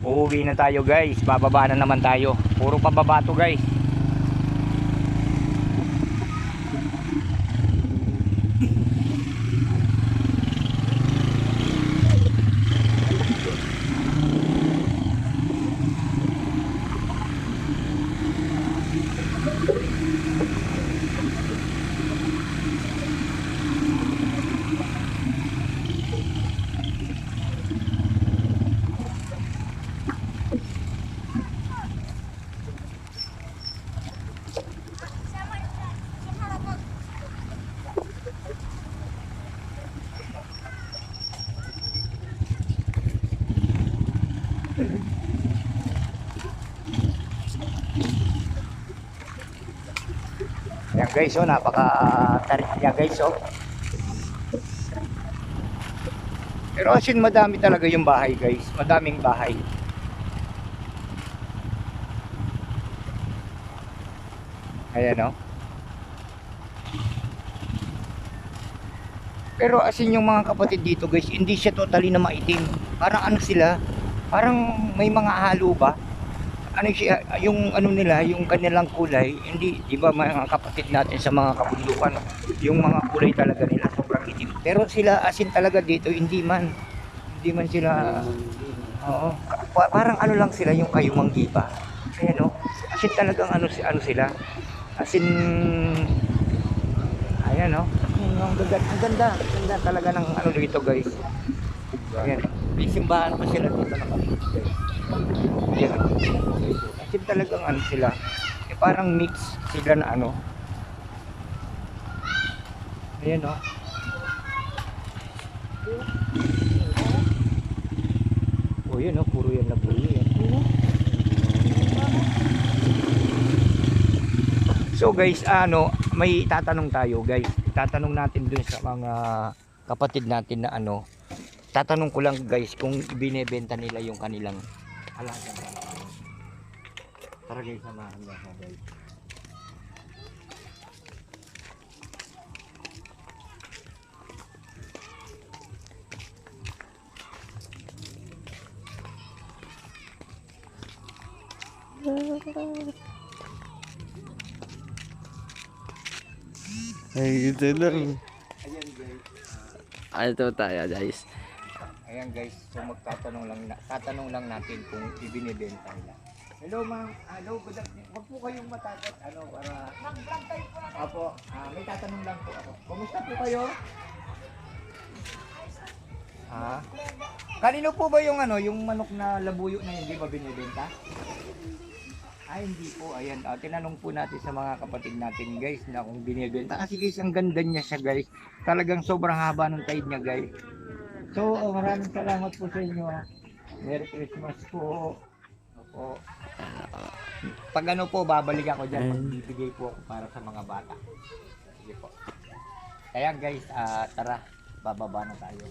uuwi na tayo guys. Bababa na naman tayo. Puro pababa to guys. Yan guys, oh, napaka-tarik niya guys, oh. Pero as in, madami talaga yung bahay guys. Madaming bahay. Ayan, oh. Pero as in, yung mga kapatid dito guys, hindi siya totally na maitim. Parang ano sila, parang may mga halo ba? Ano siya, yung ano nila, yung kanilang kulay, hindi, di ba mga kapatid natin sa mga kabundukan, yung mga kulay talaga nila sobrang itim. Pero sila asin talaga dito, hindi man sila, oo, parang ano lang sila, yung kayumang gipa. Ayan, no, asin talagang ano sila, asin, ayan, no, ang ganda talaga ng ano dito guys. Ayan, may simbahan pa sila dito nakapit guys. Ayan, kasi talagang ano sila, eh, parang mix sila na ano. Ayan, oh. Oh, yun, oh, puro yan na puro yan. So guys, ano, may tatanong tayo guys. Tatanong natin dun sa mga kapatid natin na ano. Tatanong ko lang guys kung binebenta nila yung kanilang alaga. Tara guys, samahan niyo ako guys. Ay, ito lang. Ayan guys. Ito tayo guys. Ayan guys, so tatanong lang natin kung ibinebenta nila. Hello ma'am, hello, good afternoon. Huwag po kayong matakot, ano, para mag-vlog tayo po. Opo, may tatanong lang po ako. Kumusta po kayo? Kanino po ba yung ano, yung manok na labuyo na hindi ba binebenta? Ay, hindi po. Ayan, tinanong po natin sa mga kapatid natin guys na kung binibenta. Kasi guys, ang ganda niya siya guys. Talagang sobrang haba ng tide niya guys. So, maraming salamat po sa inyo. Merry Christmas po. Opo. Pag ano po, babalik ako dyan. Magbibigay po ako para sa mga bata. Sige po. Kaya guys, tara, bababa na tayo.